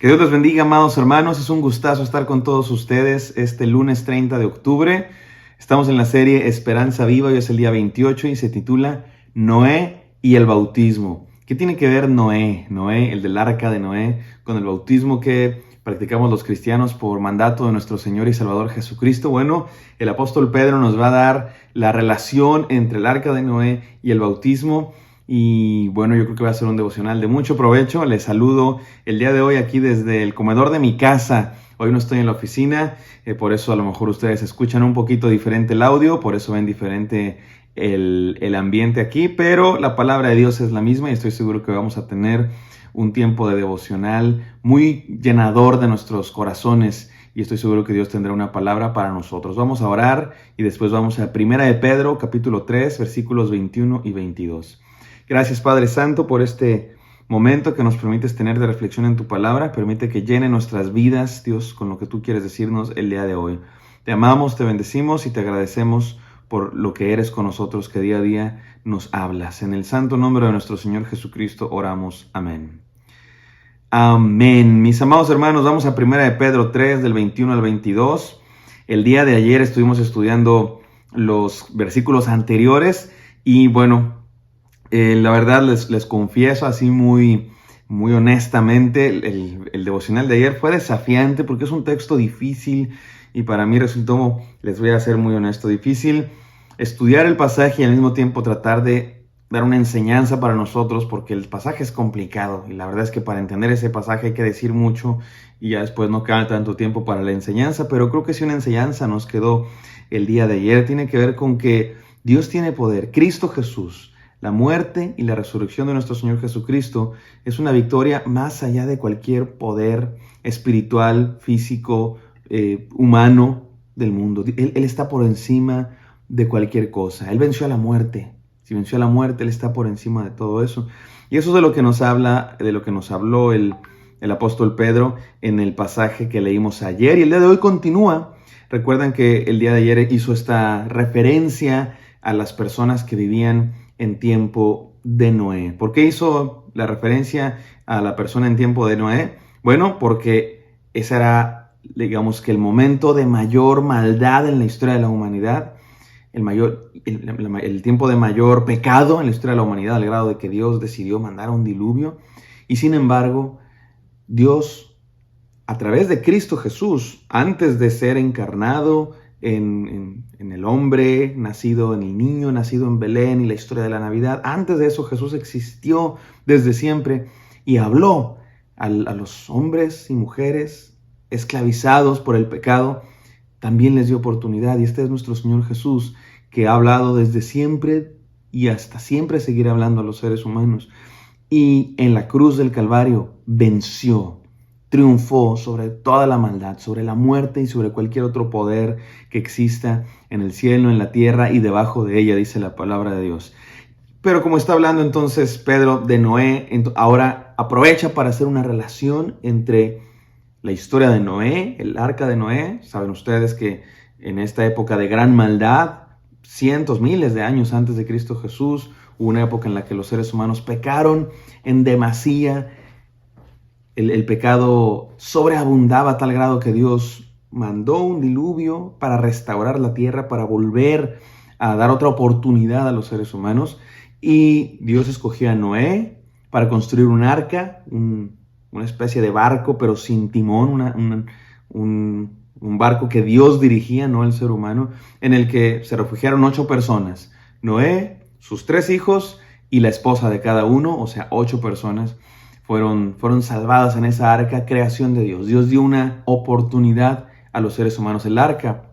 Que Dios les bendiga, amados hermanos. Es un gustazo estar con todos ustedes este lunes 30 de octubre. Estamos en la serie Esperanza Viva. Hoy es el día 28 y se titula Noé y el bautismo. ¿Qué tiene que ver Noé, el del arca de Noé, con el bautismo que practicamos los cristianos por mandato de nuestro Señor y Salvador Jesucristo? Bueno, el apóstol Pedro nos va a dar la relación entre el arca de Noé y el bautismo. Y bueno, yo creo que va a ser un devocional de mucho provecho. Les saludo el día de hoy aquí desde el comedor de mi casa. Hoy no estoy en la oficina, por eso a lo mejor ustedes escuchan un poquito diferente el audio, por eso ven diferente el ambiente aquí, pero la palabra de Dios es la misma y estoy seguro que vamos a tener un tiempo de devocional muy llenador de nuestros corazones y estoy seguro que Dios tendrá una palabra para nosotros. Vamos a orar y después vamos a 1 de Pedro, capítulo 3, versículos 21 y 22. Gracias, Padre Santo, por este momento que nos permites tener de reflexión en tu palabra. Permite que llene nuestras vidas, Dios, con lo que tú quieres decirnos el día de hoy. Te amamos, te bendecimos y te agradecemos por lo que eres con nosotros, que día a día nos hablas. En el santo nombre de nuestro Señor Jesucristo oramos. Amén. Amén. Mis amados hermanos, vamos a 1 de Pedro 3, del 21 al 22. El día de ayer estuvimos estudiando los versículos anteriores y bueno, la verdad les confieso así muy honestamente, el devocional de ayer fue desafiante porque es un texto difícil y para mí resultó, les voy a ser muy honesto, difícil estudiar el pasaje y al mismo tiempo tratar de dar una enseñanza para nosotros porque el pasaje es complicado y la verdad es que para entender ese pasaje hay que decir mucho y ya después no queda tanto tiempo para la enseñanza, pero creo que si una enseñanza nos quedó el día de ayer tiene que ver con que Dios tiene poder, Cristo Jesús. La muerte y la resurrección de nuestro Señor Jesucristo es una victoria más allá de cualquier poder espiritual, físico, humano del mundo. Él está por encima de cualquier cosa. Él venció a la muerte. Si venció a la muerte, Él está por encima de todo eso. Y eso es de lo que nos habla, de lo que nos habló el apóstol Pedro en el pasaje que leímos ayer. Y el día de hoy continúa. Recuerdan que el día de ayer hizo esta referencia a las personas que vivían en tiempo de Noé. ¿Por qué hizo la referencia a la persona en tiempo de Noé? Bueno, porque ese era, digamos que el momento de mayor maldad en la historia de la humanidad, el tiempo de mayor pecado en la historia de la humanidad, al grado de que Dios decidió mandar un diluvio. Y sin embargo, Dios, a través de Cristo Jesús, antes de ser encarnado en el hombre, nacido en el niño, nacido en Belén y la historia de la Navidad. Antes de eso Jesús existió desde siempre y habló a los hombres y mujeres esclavizados por el pecado. También les dio oportunidad y este es nuestro Señor Jesús que ha hablado desde siempre y hasta siempre seguirá hablando a los seres humanos. Y en la cruz del Calvario venció, triunfó sobre toda la maldad, sobre la muerte y sobre cualquier otro poder que exista en el cielo, en la tierra y debajo de ella, dice la palabra de Dios. Pero como está hablando entonces Pedro de Noé, ahora aprovecha para hacer una relación entre la historia de Noé, el arca de Noé. Saben ustedes que en esta época de gran maldad, cientos, miles de años antes de Cristo Jesús, hubo una época en la que los seres humanos pecaron en demasía. El pecado sobreabundaba a tal grado que Dios mandó un diluvio para restaurar la tierra, para volver a dar otra oportunidad a los seres humanos. Y Dios escogió a Noé para construir un arca, una especie de barco, pero sin timón, un barco que Dios dirigía, no el ser humano, en el que se refugiaron 8 personas. Noé, sus 3 hijos y la esposa de cada uno, o sea, 8 personas. Fueron salvadas en esa arca, creación de Dios. Dios dio una oportunidad a los seres humanos. El arca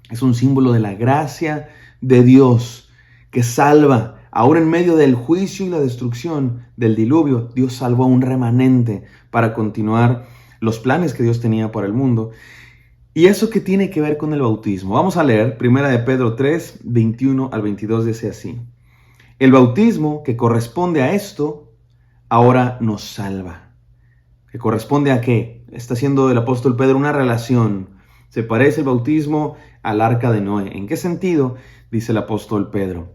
es un símbolo de la gracia de Dios que salva. Ahora en medio del juicio y la destrucción del diluvio, Dios salvó a un remanente para continuar los planes que Dios tenía para el mundo. ¿Y eso qué tiene que ver con el bautismo? Vamos a leer 1 de Pedro 3, 21 al 22, dice así. El bautismo que corresponde a esto ahora nos salva. ¿Que corresponde a qué? Está haciendo el apóstol Pedro una relación. Se parece el bautismo al arca de Noé. ¿En qué sentido? Dice el apóstol Pedro.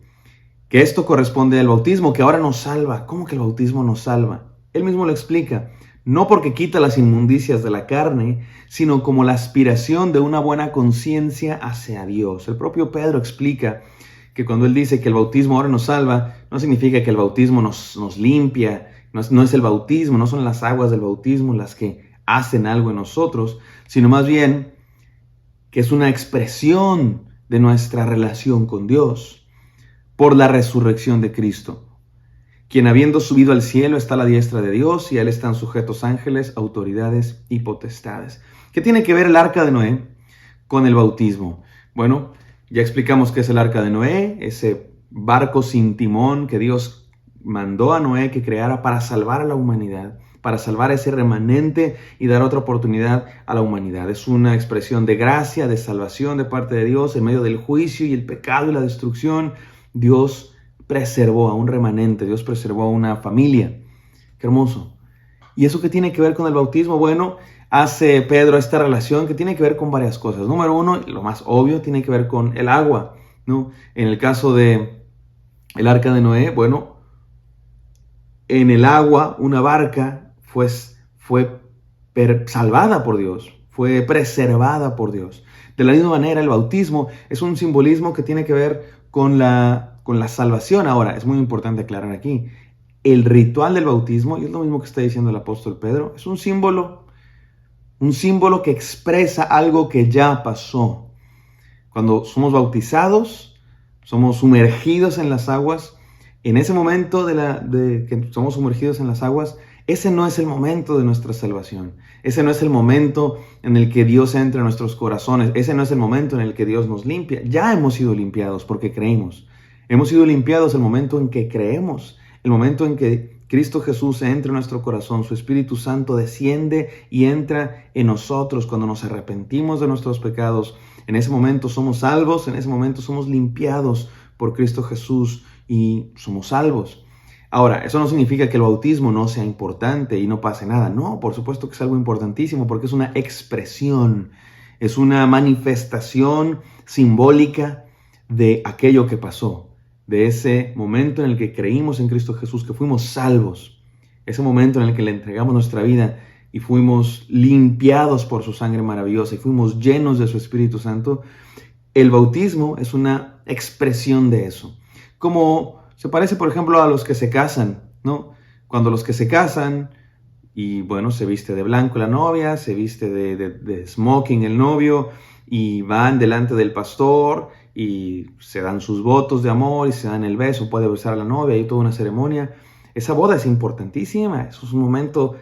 Que esto corresponde al bautismo que ahora nos salva. ¿Cómo que el bautismo nos salva? Él mismo lo explica. no porque quita las inmundicias de la carne, sino como la aspiración de una buena conciencia hacia Dios. El propio Pedro explica que cuando él dice que el bautismo ahora nos salva, no significa que el bautismo nos limpia, no es el bautismo, no son las aguas del bautismo las que hacen algo en nosotros, sino más bien que es una expresión de nuestra relación con Dios por la resurrección de Cristo, quien habiendo subido al cielo está a la diestra de Dios y a él están sujetos ángeles, autoridades y potestades. ¿Qué tiene que ver el arca de Noé con el bautismo? Bueno, ya explicamos qué es el arca de Noé, ese barco sin timón que Dios mandó a Noé que creara para salvar a la humanidad, para salvar a ese remanente y dar otra oportunidad a la humanidad. Es una expresión de gracia, de salvación de parte de Dios en medio del juicio y el pecado y la destrucción. Dios preservó a un remanente, Dios preservó a una familia. Qué hermoso. ¿Y eso qué tiene que ver con el bautismo? Bueno, hace Pedro esta relación que tiene que ver con varias cosas. Número uno, lo más obvio, tiene que ver con el agua, ¿no? En el caso de el arca de Noé, bueno, en el agua una barca fue salvada por Dios, fue preservada por Dios. De la misma manera, el bautismo es un simbolismo que tiene que ver con la salvación. Ahora, es muy importante aclarar aquí, el ritual del bautismo, y es lo mismo que está diciendo el apóstol Pedro, es un símbolo que expresa algo que ya pasó. Cuando somos bautizados, somos sumergidos en las aguas, en ese momento de que somos sumergidos en las aguas, ese no es el momento de nuestra salvación. Ese no es el momento en el que Dios entra en nuestros corazones. Ese no es el momento en el que Dios nos limpia. Ya hemos sido limpiados porque creímos. Hemos sido limpiados el momento en que creemos. El momento en que Cristo Jesús entra en nuestro corazón. Su Espíritu Santo desciende y entra en nosotros cuando nos arrepentimos de nuestros pecados. En ese momento somos salvos. En ese momento somos limpiados por Cristo Jesús y somos salvos. Ahora, eso no significa que el bautismo no sea importante y no pase nada. No, por supuesto que es algo importantísimo porque es una expresión, es una manifestación simbólica de aquello que pasó, de ese momento en el que creímos en Cristo Jesús, que fuimos salvos, ese momento en el que le entregamos nuestra vida y fuimos limpiados por su sangre maravillosa y fuimos llenos de su Espíritu Santo. El bautismo es una expresión de eso. Como se parece, por ejemplo, a los que se casan, ¿no? Cuando los que se casan, y bueno, se viste de blanco la novia, se viste de smoking el novio, y van delante del pastor, y se dan sus votos de amor, y se dan el beso, puede besar a la novia, hay toda una ceremonia. Esa boda es importantísima, eso es un momento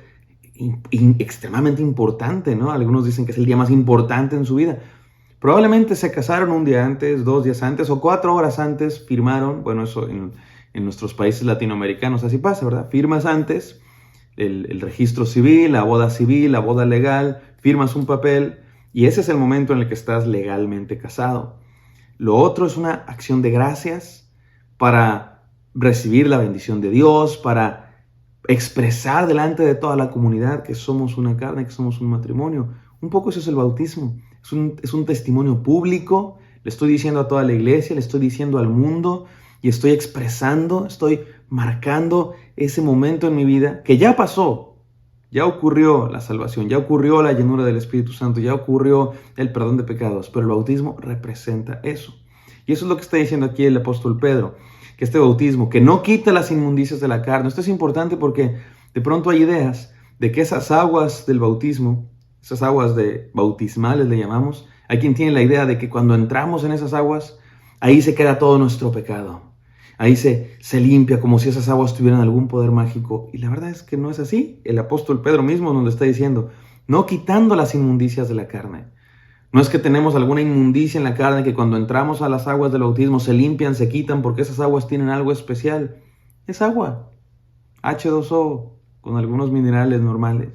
extremadamente importante, ¿no? Algunos dicen que es el día más importante en su vida. Probablemente se casaron un día antes, 2 días antes o 4 horas antes, firmaron, bueno, eso en nuestros países latinoamericanos así pasa, ¿verdad? Firmas antes el registro civil, la boda legal, firmas un papel y ese es el momento en el que estás legalmente casado. Lo otro es una acción de gracias para recibir la bendición de Dios, para expresar delante de toda la comunidad que somos una carne, que somos un matrimonio. Un poco eso es el bautismo. Es un testimonio público. Le estoy diciendo a toda la iglesia, le estoy diciendo al mundo y estoy expresando, estoy marcando ese momento en mi vida que ya pasó. Ya ocurrió la salvación, ya ocurrió la llenura del Espíritu Santo, ya ocurrió el perdón de pecados, pero el bautismo representa eso. Y eso es lo que está diciendo aquí el apóstol Pedro, que este bautismo, que no quita las inmundicias de la carne. Esto es importante porque de pronto hay ideas de que esas aguas del bautismo, esas aguas bautismales le llamamos, hay quien tiene la idea de que cuando entramos en esas aguas, ahí se queda todo nuestro pecado. Ahí se limpia como si esas aguas tuvieran algún poder mágico. Y la verdad es que no es así. El apóstol Pedro mismo nos lo está diciendo. No quitando las inmundicias de la carne. No es que tenemos alguna inmundicia en la carne que cuando entramos a las aguas del bautismo se limpian, se quitan porque esas aguas tienen algo especial. Es agua. H2O con algunos minerales normales.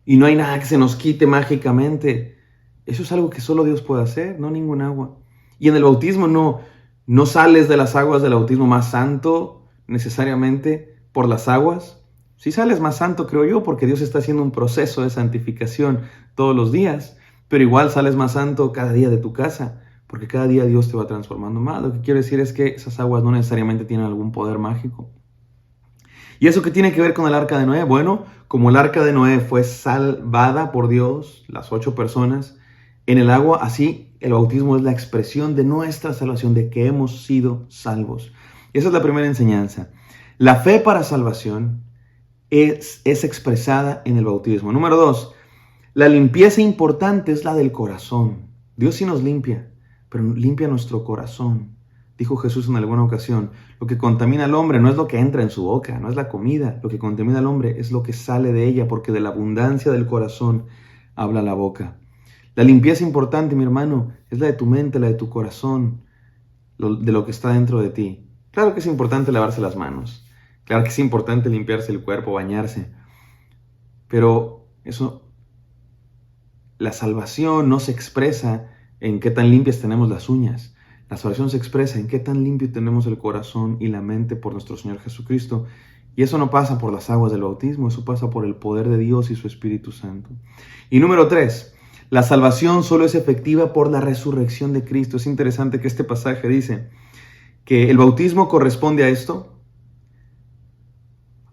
Y no hay nada que se nos quite mágicamente. Eso es algo que solo Dios puede hacer, no ningún agua. Y en el bautismo no sales de las aguas del bautismo más santo necesariamente por las aguas. Sí sales más santo, creo yo, porque Dios está haciendo un proceso de santificación todos los días, pero igual sales más santo cada día de tu casa, porque cada día Dios te va transformando más. Lo que quiero decir es que esas aguas no necesariamente tienen algún poder mágico. ¿Y eso qué tiene que ver con el arca de Noé? Bueno, Como el arca de Noé fue salvada por Dios, las 8 personas, en el agua, así el bautismo es la expresión de nuestra salvación, de que hemos sido salvos. Y esa es la primera enseñanza. La fe para salvación es expresada en el bautismo. Número 2, la limpieza importante es la del corazón. Dios sí nos limpia, pero limpia nuestro corazón. Dijo Jesús en alguna ocasión, lo que contamina al hombre no es lo que entra en su boca, no es la comida. Lo que contamina al hombre es lo que sale de ella, porque de la abundancia del corazón habla la boca. La limpieza importante, mi hermano, es la de tu mente, la de tu corazón, de lo que está dentro de ti. Claro que es importante lavarse las manos. Claro que es importante limpiarse el cuerpo, bañarse. Pero la salvación no se expresa en qué tan limpias tenemos las uñas. La salvación se expresa en qué tan limpio tenemos el corazón y la mente por nuestro Señor Jesucristo. Y eso no pasa por las aguas del bautismo, eso pasa por el poder de Dios y su Espíritu Santo. Y número 3, la salvación solo es efectiva por la resurrección de Cristo. Es interesante que este pasaje dice que el bautismo corresponde a esto,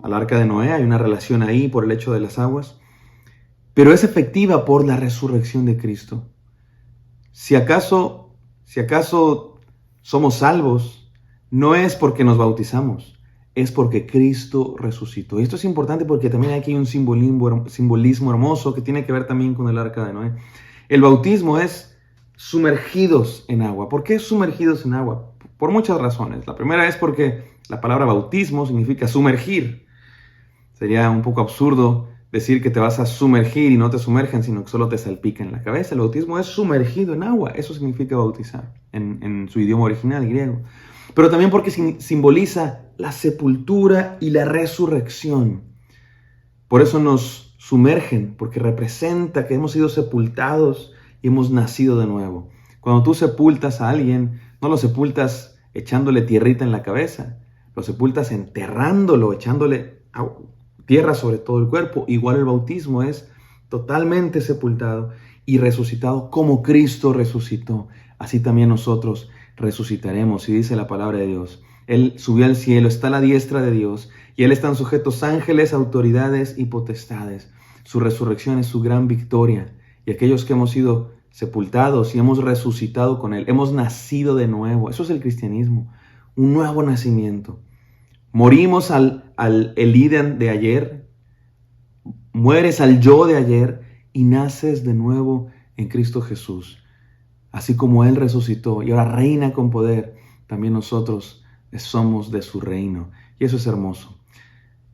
al arca de Noé, hay una relación ahí por el hecho de las aguas, pero es efectiva por la resurrección de Cristo. Si acaso somos salvos, no es porque nos bautizamos, es porque Cristo resucitó. Y esto es importante porque también aquí hay un simbolismo hermoso que tiene que ver también con el arca de Noé. El bautismo es sumergidos en agua. ¿Por qué sumergidos en agua? Por muchas razones. La primera es porque la palabra bautismo significa sumergir. Sería un poco absurdo decir que te vas a sumergir y no te sumergen, sino que solo te salpican la cabeza. El bautismo es sumergido en agua. Eso significa bautizar en su idioma original, griego. Pero también porque simboliza la sepultura y la resurrección. Por eso nos sumergen, porque representa que hemos sido sepultados y hemos nacido de nuevo. Cuando tú sepultas a alguien, no lo sepultas echándole tierrita en la cabeza, lo sepultas enterrándolo, echándole tierra sobre todo el cuerpo. Igual el bautismo es totalmente sepultado y resucitado como Cristo resucitó. Así también nosotros resucitaremos. Y dice la palabra de Dios, Él subió al cielo, está a la diestra de Dios, y Él están sujetos ángeles, autoridades y potestades. Su resurrección es su gran victoria. Y aquellos que hemos sido sepultados y hemos resucitado con Él, hemos nacido de nuevo. Eso es el cristianismo, un nuevo nacimiento. Morimos al Eden de ayer, mueres al yo de ayer y naces de nuevo en Cristo Jesús. Así como Él resucitó y ahora reina con poder, también nosotros somos de su reino. Y eso es hermoso.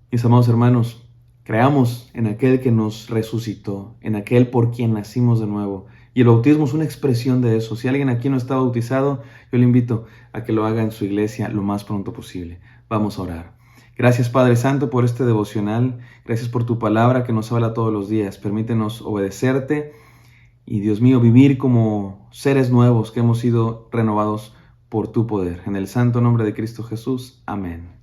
Mis amados hermanos, creamos en aquel que nos resucitó, en aquel por quien nacimos de nuevo. Y el bautismo es una expresión de eso. Si alguien aquí no está bautizado, yo le invito a que lo haga en su iglesia lo más pronto posible. Vamos a orar. Gracias, Padre Santo, por este devocional. Gracias por tu palabra que nos habla todos los días. Permítenos obedecerte y, Dios mío, vivir como seres nuevos que hemos sido renovados por tu poder. En el santo nombre de Cristo Jesús. Amén.